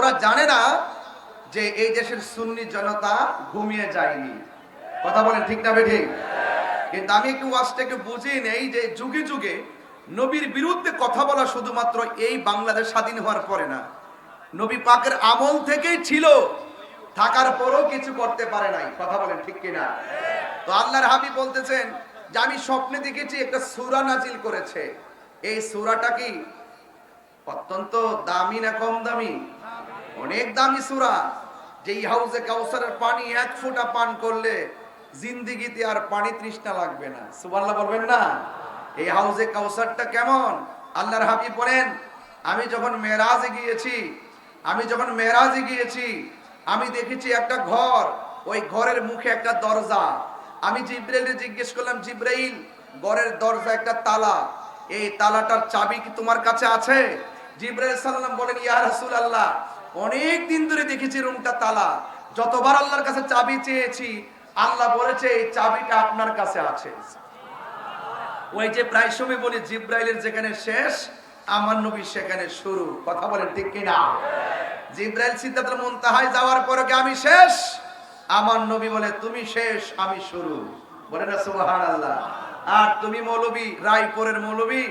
ওরা জানে না যে এই দেশের সুন্নি জনতা ঘুমিয়ে যায়নি। কথা বলেন ঠিক না বেঠিক? কিন্তু আমি একটু ওয়াজটা একটু বুঝিয়ে নেই যে যুগে যুগে নবীর বিরুদ্ধে কথা বলা শুধুমাত্র এই বাংলাদেশ স্বাধীন হওয়ার পরে না, নবী পাকের আমল থেকেই ছিল, থাকার পরও কিছু করতে পারে নাই। কথা বলেন ঠিক কিনা? তো আল্লাহর হাবিব বলতেছেন যে আমি স্বপ্নে দেখেছি একটা সূরা নাজিল করেছে। এই সূরাটা কি অত্যন্ত দামি না কম দামি? অনেক দামি সূরা। যেই হাউজে কাউসারের পানি এক ফোঁটা পান করলে জিন্দেগিতে আর পানি তৃষ্ণা লাগবে না। সুবহানাল্লাহ বলবেন না? এই হাউজে কাউসারটা কেমন? আল্লাহর হাবিব বলেন আমি যখন মেরাজে গিয়েছি আমি দেখেছি একটা ঘর, ওই ঘরের মুখে একটা দরজা। আমি জিবরাইলকে জিজ্ঞেস করলাম, জিবরাইল, ঘরের দরজা একটা তালা, এই তালাটার চাবি কি তোমার কাছে আছে? জিবরাইল সাল্লাম বলেন, ইয়া রাসূলুল্লাহ, অনেক দিন ধরে দেখেছি রুমটা তালা, যতবার আল্লাহর কাছে চাবি চেয়েছি আল্লাহ বলেছে এই চাবিটা আপনার কাছে আছে। ওই যে প্রায় সময় বলি জিবরাইলের যেখানে শেষ আমার নবী সেখানে শুরু। কথা বলেন ঠিক কিনা? জিবরাইল সিদরাতুল মুনতাহায় যাওয়ার পরে কি আমি শেষ? আমার নবী বলে তুমি শেষ আমি শুরু। বলেন না সুবহানাল্লাহ। আর তুমি মৌলবী, রায়পুরের মৌলবী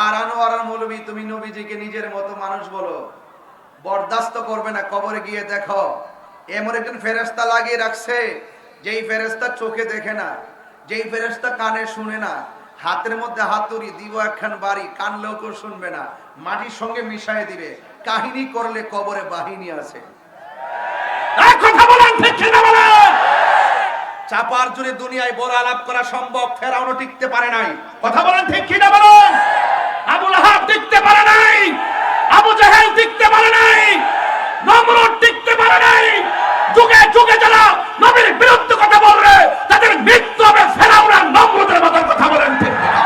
আর আনোয়ারার মৌলবী, তুমি নবীজিকে নিজের মতো মানুষ বলো, বরদাস্ত করবে না। কবরে গিয়ে দেখো এমন একজন ফেরেশতা লাগিয়ে রাখছে, যেই ফেরেশতা চোখে দেখে না, যেই ফেরেশতা কানে শুনে না, হাতের মধ্যে হাতুড়ি দিব একখান বাড়ি, কানলেও কেউ শুনবে না, মাটির সঙ্গে মিশায় দিবে। কাহিনী করলে কবরে বাহিনী আছে। কথা বলেন ঠিক কিনা বলেন? চাপার জুড়ে দুনিয়ায় বড় আলাপ করা সম্ভব, ফেরাউনও টিকতে পারে নাই। কথা বলেন ঠিক কিনা বলেন? আবু লাহাব টিকতে পারে নাই, আবু জাহেল টিকতে পারে নাই, নমরুদ টিকতে পারে নাই। যুগে যুগে যারা নবীর বিরুদ্ধে কথা বলবে তাদের মৃত্যু হবে ফেরাউন আর নমরুদের মতো। কথা বলেন ঠিক কিনা?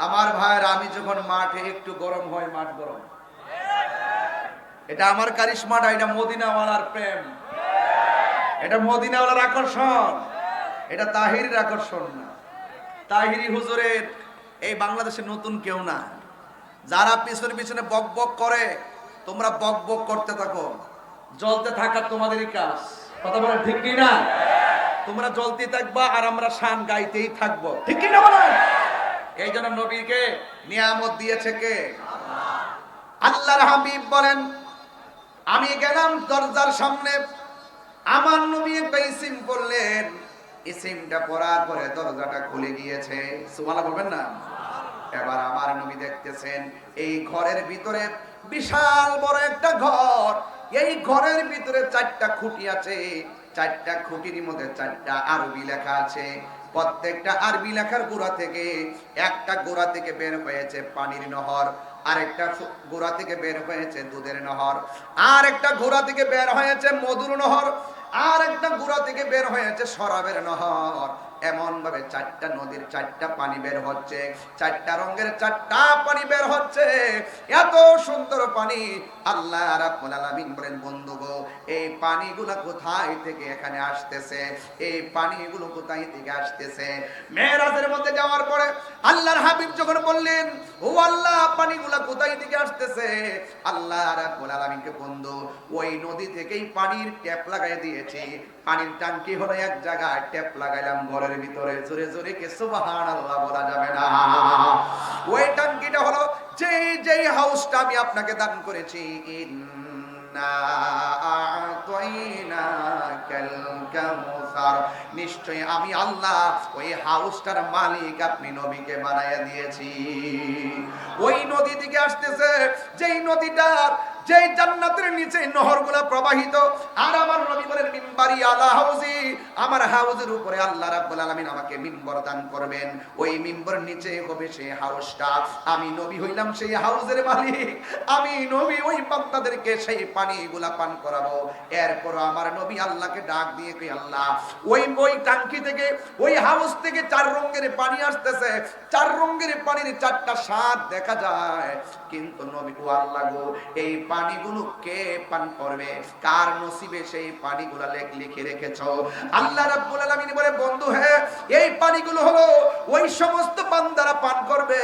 আমার ভাইরা, আমি যখন মাঠে একটু গরম হয়, মাঠ গরম, এটা আমার কারিশমা না, এটা মদিনাওয়ালার প্রেম, এটা মদিনাওয়ালার আকর্ষণ, এটা তাহিরির আকর্ষণ না। তাহিরি হুজুরের এই বাংলাদেশে নতুন কেউ না। যারা পিছনে পিছনে বক বক করে, তোমরা বক বক করতে থাকো, জ্বলতে থাকা তোমাদেরই কাজ। কথা বলেন ঠিক কি না? তোমরা জ্বলতে থাকবা আর আমরা শান গাইতেই থাকবো। ঠিক কি না বলেন? এই জন্য নবীকে নিয়ামত দিয়েছে কে? আল্লাহর হাবিব বলেন আমি গেলাম দরজার সামনে, আমার নবী একটা ইসিম বললেন, ইসিমটা পড়ার পরে দরজাটা খুলে গিয়েছে। সুবহানাল্লাহ বলবেন না? এবার আমার নবী দেখতেছেন এই ঘরের ভিতরে বিশাল বড় একটা ঘর, এই ঘরের ভিতরে 4টা খুঁটি আছে, 4টা খুঁটির মধ্যে 4টা আরবি লেখা আছে। প্রত্যেকটা আরবি লেখার গোড়া থেকে একটা গোড়া থেকে বের হয়েছে পানির নহর, আরেকটা গোড়া থেকে বের হয়েছে দুধের নহর, আর একটা গোড়া থেকে বের হয়েছে মধুর নহর, আর একটা গোড়া থেকে বের হয়েছে শরাবের নহর। এমন ভাবে 4টা নদীর 4টা পানি বের হচ্ছে, 4টা রঙের 4টা পানি বের হচ্ছে। এত সুন্দর পানি। আল্লাহ রাব্বুল আলামিন বলেন, বন্ধু গো, এই পানিগুলো কোথায় থেকে এখানে আসতেছে? এই পানিগুলো কোথায় থেকে আসতেছে? মেরাজের মধ্যে যাওয়ার পরে আল্লাহর হাবিব যখন বললেন, ও আল্লাহ, পানিগুলো কোথায় থেকে আসতেছে? আল্লাহ রাব্বুল আলামিনকে, বন্ধু, ওই নদী থেকেই পানির ট্যাপ লাগাই দিয়েছি। পানির ট্যাঙ্কি হলো এক জায়গায়, ট্যাপ লাগাইলাম ঘরের ভিতরে। জোরে জোরে কে সুবহানাল্লাহ বলা যাবে না? ওই ট্যাঙ্কিটা হলো যেই হাউসটা আমি আপনাকে দান করেছি। ইন্না আ'তাইনাকাল কাউসার, নিশ্চয়ই আমি আল্লাহ ওই হাউসটার মালিক আপনি নবীকে বানায়া দিয়েছি। ওই নদী থেকে আসতেছে, যেই নদীটার যে জান্নাতের নিচে নহরগুলো প্রবাহিত। আর আমার নবী বলেন মিম্বারি আলা হাউজি, আমার হাউজের উপরে আল্লাহ রাব্বুল আলামিন আমাকে মিম্বর দান করবেন। ওই মিম্বরের নিচে হবে সেই হাউসটা। আমি নবী হইলাম সেই হাউজের মালিক। আমি নবী ওই বান্দাদেরকে সেই পানিগুলা পান করাবো। এরপর আমার নবী আল্লাহকে ডাক দিয়ে কই, আল্লাহ ওই টাঙ্কি থেকে, ওই হাউস থেকে 4 রঙের পানি আসতেছে। 4 রঙের পানির 4টা স্বাদ দেখা যায়, কিন্তু নবী ও আল্লাহ গো, এই পানিগুলো কে পান করবে? কার নসিবে সেই পানিগুলো লিখে রেখেছো? আল্লাহ রাব্বুল আলামিন বলে, বন্ধু হে, এই পানিগুলো হলো ওই সমস্ত বান্দারা পান করবে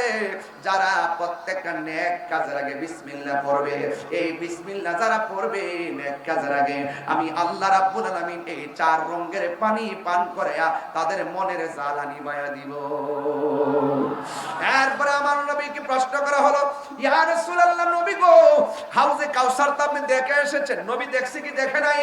যারা প্রত্যেকটা নেক কাজের আগে বিসমিল্লাহ পড়বে। এই বিসমিল্লাহ যারা পড়বে নেক কাজের আগে, আমি আল্লাহ রাব্বুল আলামিন এই 4 রঙের পানি পান করে তাদের মনের জ্বালা নিভাইয়া দিব। এরপরে আমার নবীকে প্রশ্ন করা হলো, ইয়া রাসূলুল্লাহ, নবী গো, হাউজে কাউসার তো আপনি দেখে এসেছেন, নবী দেখছে কি দেখে নাই?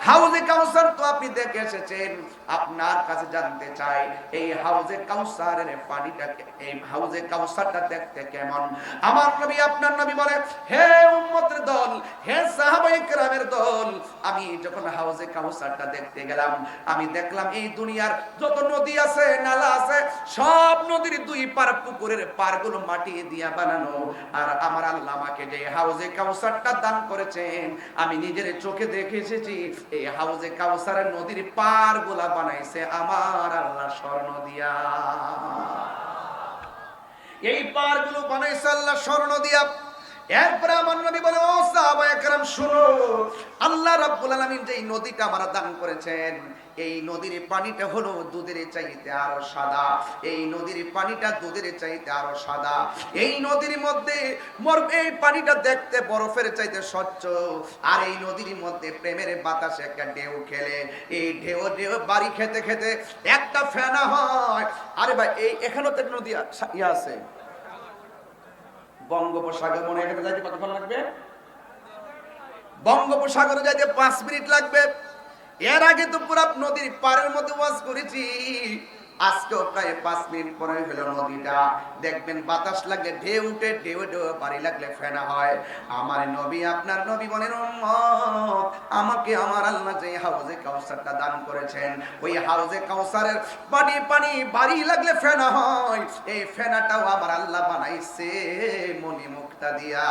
হাউজে কাউসার তো আপনি দেখে এসেছেন, আপনার কাছে জানতে চাই এই হাউজে কাউসারের পানিটা, এই হাউজে কাউসারটা দেখতে কেমন? আমার নবী, আপনার নবী বলে, হে উম্মতের দল, হে সাহাবায়ে কেরামের দল, আমি যখন হাউজে কাউসারটা দেখতে গেলাম, আমি দেখলাম এই দুনিয়ার যত নদী আছে, নালা আছে, সব নদীর 2 পার পুকুরের পারগুলো মাটি দিয়া বানানো। আর আমার আল্লাহ আমাকে যে হাউজে কাউসারটা দান করেছেন, আমি নিজের চোখে দেখে এসেছি। এই হাউজে কাউসারের নদীর পারগুলা বানাইছে আমার আল্লাহ স্বর্ণ দিয়া। এই পারগুলো বানাইছে আল্লাহ স্বর্ণ দিয়া। এরপরে আমার নবী বলে, ও সাহাবায়ে কেরাম শুনো, আল্লাহ রাব্বুল আলামিন যে নদীটা আমরা দান করেছেন, এই নদীর পানিটা হলো দুধের চাইতে আরো সাদা। এই নদীর পানিটা দুধের চাইতে আরো সাদা। এই নদীর মধ্যে এই পানিটা দেখতে বরফের চাইতে স্বচ্ছ। আর এই নদীর মধ্যে প্রেমের বাতাসে একটা ঢেউ খেলে, এই ঢেউ বাড়ি খেতে খেতে একটা ফেনা হয়। আরে ভাই, এই এখানেও তো নদী আছে, বঙ্গোপসাগর, মনে এখানে যাইতে কতক্ষণ লাগবে? বঙ্গোপসাগরে যাইতে 5 মিনিট লাগবে। এর আগে তো পুরো নদীর পাড়ের মধ্যে ওয়াজ করেছি, আজকেও প্রায় 5 মিনিট পরে হলো নদীটা দেখবেন বাতাস লাগলে ঢেউ উঠে, ঢেউ বাড়ি লাগলে ফেনা হয়। আমার নবী, আপনার নবী বলেন, উম্মত, আমাকে আমার আল্লাহ যে হাউজে কাউসারটা দান করেছেন, ওই হাউজে কাউসারের পানি বাড়ি লাগলে ফেনা হয়। এই ফেনাটাও আমার আল্লাহ বানাইছে মণিমুক্তা দিয়া।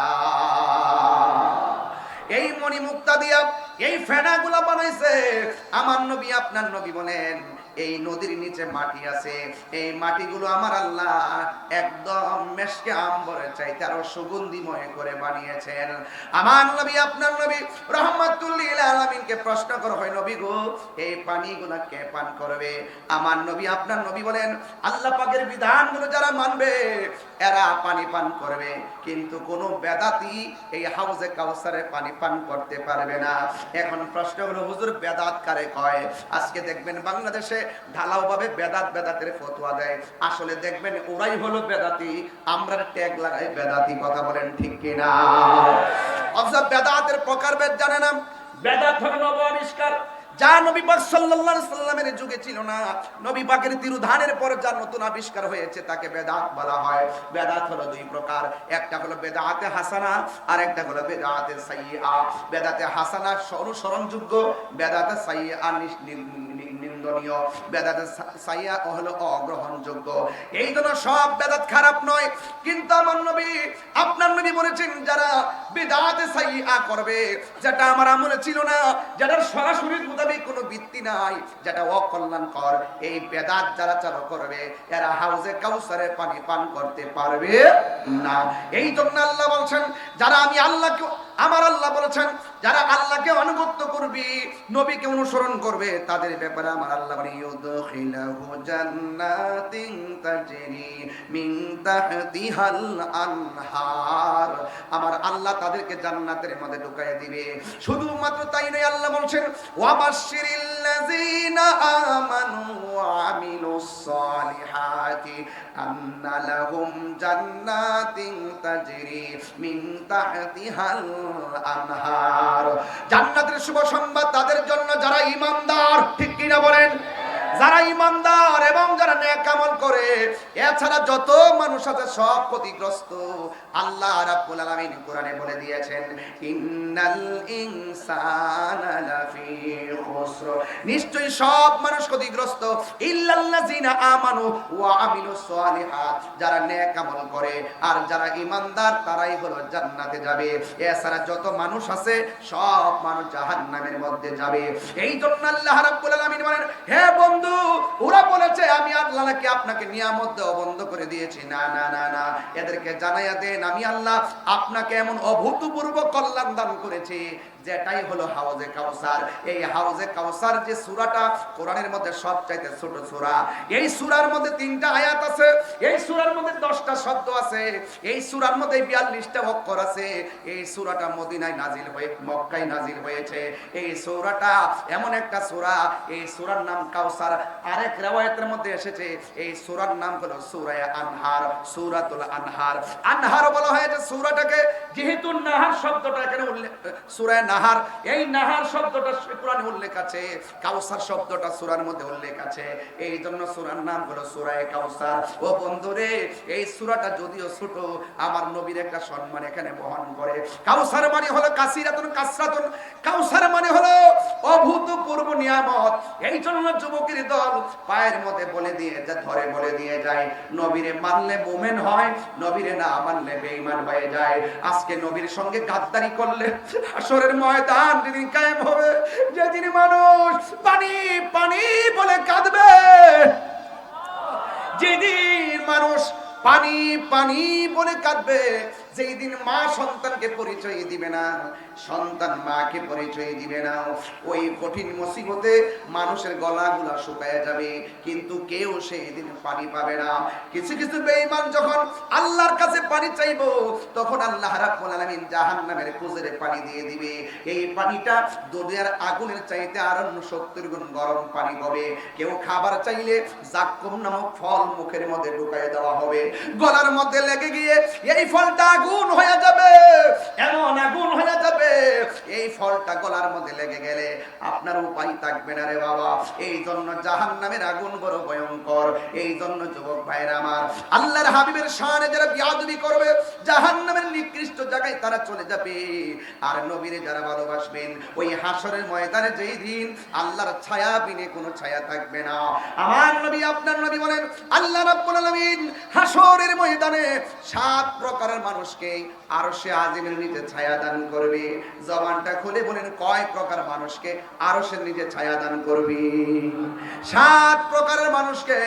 এই মণিমুক্তা দিয়া এই ফেনাগুলা বানাইছে আমার নবী, আপনার নবী বলেন, এই নদীর নিচে মাটি আছে, এই মাটিগুলো আমার আল্লাহ একদম মেশকে আম্বরের চাইতে আরো সুগন্ধিময় করে বানিয়েছেন। আমার নবী, আপনার নবী রাহমাতুল লিল আলামিনকে প্রশ্ন করা হয়, নবী গো, এই পানিগুলো কে পান করবে? আমার নবী, আপনার নবী বলেন, আল্লাহ পাকের বিধানগুলো যারা মানবে এরা পানি পান করবে, কিন্তু কোনো বেদাতি এই হাউজে কাউসারের পানি পান করতে পারবে না। এখন প্রশ্ন হলো, হুজুর বেদাত কারে কয়? আজকে দেখবেন বাংলাদেশে ঢালাও ভাবে বেদাতের ফতোয়া দেয়, আসলে দেখবেন ওরাই হলো বেদাতি, আমরা ট্যাগ লাগাই বেদাতি। কথা বলেন ঠিক কিনা? অথচ বেদাতের প্রকারভেদ জানে না। বেদাত হলো নব আবিষ্কার, যা নবী পাক সাল্লাল্লাহু আলাইহি সাল্লামের যুগে ছিল না। নবী পাকের তিরোধানের পর যা নতুন আবিষ্কার হয়েছে তাকে বেদাত বলা হয়। বেদাত হলো 2 প্রকার, একটা হলো বেদাতে হাসানা, আর একটা হলো বেদাতে সাইয়্যা। বেদাতে হাসানা অনুসরণযোগ্য, বেদাতে সাইয়্যা নিন্দনীয়, বেদাতে সাইয়্যা হলো অগ্রহণযোগ্য। এই জন্য সব বেদাত খারাপ নয়, কিন্তু আমার নবী, আপনার নবী বলেছেন, যারা বেদাতে সাইয়্যা করবে, যেটা আমার আমলে ছিল না, যেটার সরাসরি কোনো ভিত্তি নাই, যেটা অকল্যাণকর, এই বেদাত যারা চালু করবে এরা হাউজে কাউসারের পানি পান করতে পারবে না। এই জন্য আল্লাহ বলছেন, যারা আমি আল্লাহকে, আমার আল্লাহ বলেছেন, যারা আল্লাহকে আনুগত্য করবে, নবীকে অনুসরণ করবে, তাদের ব্যাপারে আমার আল্লাহ বলেন, ইউদখিলহু জান্নাতিন তাজরি মিন তাহতিহাল আনহার। আমার আল্লাহ তাদেরকে জান্নাতের মধ্যে ঢুকাইয়া দিবে। শুধুমাত্র তাই নয়, আল্লাহ বলছেন, ওয়াবাশশিরিল লাযিনা আমানু ওয়া আমিলুস সালিহাতি আন্না লাহুম জান্নাতিন তাজরি মিন তাহতিহাল আনহার। জান্নাতের শুভ সংবাদ তাদের জন্য যারা ঈমানদার, ঠিক কিনা বলেন? যারা ঈমানদার এবং যারা নেক আমল করে, এছাড়া যত মানুষ আছে সব ক্ষতিগ্রস্ত। আল্লাহ রাব্বুল আলামিন কোরআনে বলে দিয়েছেন, ইন্নাল ইনসানা লাফি খুসর, নিশ্চয়ই সব মানুষ ক্ষতিগ্রস্ত, ইল্লাল্লাযিনা আমানু ওয়া আমিলুস সালিহাত, যারা নেক আমল করে আর যারা ঈমানদার তারাই হলো জান্নাতে যাবে। এছাড়া যত মানুষ আছে সব মানুষ জাহান্নামের মধ্যে যাবে। এই জন্য আল্লাহ রাব্বুল আলামিন বলেন, হে বন্ধু, ওরা বলেছে আমি আল্লাহ নাকি আপনাকে নিয়ামত দেওয়া বন্ধ করে দিয়েছি। না না না না, এদেরকে জানাইয়া দেন আমি আল্লাহ আপনাকে এমন অভূতপূর্ব কল্যাণ দান করেছি, যেটাই হলো হাউজে কাউসার। এই হাউজে কাউসার যে সূরাটা কোরআনের মধ্যে সবচাইতে ছোট সূরা, এই সূরার মধ্যে 3টা আয়াত আছে, এই সূরার মধ্যে 10টা শব্দ আছে, এই সূরার মধ্যে 42টা অক্ষর আছে। এই সূরাটা মদিনায় নাজিল হয়ে মক্কায় নাজিল হয়েছে। এই সূরাটা এমন একটা সূরা, এই সূরার নাম কাউসার। আরেক riwayat-এর মধ্যে এসেছে এই সূরার নাম হলো সূরা আনহার, সূরাতুল আনহার। আনহার বলা হয় যে সূরাটাকে, যেহেতু নাহার শব্দটা এখানে উল্লেখ, সূরা নাহার, এই নাহার শব্দটা কোরআনে উল্লেখ আছে, কাউসার শব্দটা সূরার মধ্যে উল্লেখ আছে, এই জন্য সূরার নাম হলো সূরা কাউসার। ও বন্ধুরে, এই সূরাটা যদিও ছোট, আমার নবীর একটা সম্মান এখানে বহন করে। কাউসার মানে হলো কাসিরাতুন কাসরাতুন, কাউসার মানে হলো অভূতপূর্ব নিয়ামত। এই জন্য যুবকের দল পায়ের মধ্যে বলে দিয়ে যা ধরে বলে দিয়ে যায়, নবীরে মানলে মুমিন হয়, নবীরে না মানলে বেঈমান হয়ে যায়। আজকে নবীর সঙ্গে গাদ্দারি করলে হাসরের ময়দান যেদিন কায়েম হবে, যেদিন মানুষ পানি পানি বলে কাঁদবে, যেদিন মানুষ পানি পানি বলে কাঁদবে, যেই দিন মা সন্তানকে পরিচয় দিবে না, সন্তান মাকে পরিচয় দিবে না, ওই কঠিন মুসিবতে মানুষের গলাগুলা শুকায় যাবে, কিন্তু কেউ সেই দিন পানি পাবে না। কিছু কিছু বেঈমান যখন আল্লাহর কাছে পানি চাইবো, তখন আল্লাহ রাব্বুল আলামিন জাহান্নামের কুজরে পানি দিয়ে দিবে। এই পানিটা দুনিয়ার আগুনের চাইতে আরো 70 গুণ গরম পানি হবে। কেউ খাবার চাইলে জাক্কুম নামক ফল মুখের মধ্যে ঢুকায় দেওয়া হবে, গলার মধ্যে লেগে গিয়ে এই ফলটা আগুন হয়ে যাবে, এমন আগুন হয়ে যাবে, এই ফলটা গলার মধ্যে লেগে গেলে আপনার উপায় থাকবে না রে বাবা। এই জন্য জাহান্নামের আগুন বড় ভয়ঙ্কর। এই জন্য যুবক ভাইরা আমার, আল্লাহর হাবিবের শানে যারা বিয়াদবি করবে, জাহান্নামের নিকৃষ্ট জায়গায় তারা চলে যাবে। আর নবীরে যারা ভালোবাসবেন, ওই হাসরের ময়দানে যেই দিন আল্লাহর ছায়া বিনে কোনো ছায়া থাকবে না। আমার নবী, আপনার নবী বলেন, আল্লাহ রাব্বুল আলামিন হাসরের ময়দানে 7 প্রকারের মানুষকে আরশে আজিমের নিচে ছায়া দান করবে। জবানটা খুলে বলেন, কয় প্রকার মানুষকে আরশের নিচে ছায়া দান করবে? 7 প্রকারের মানুষকে।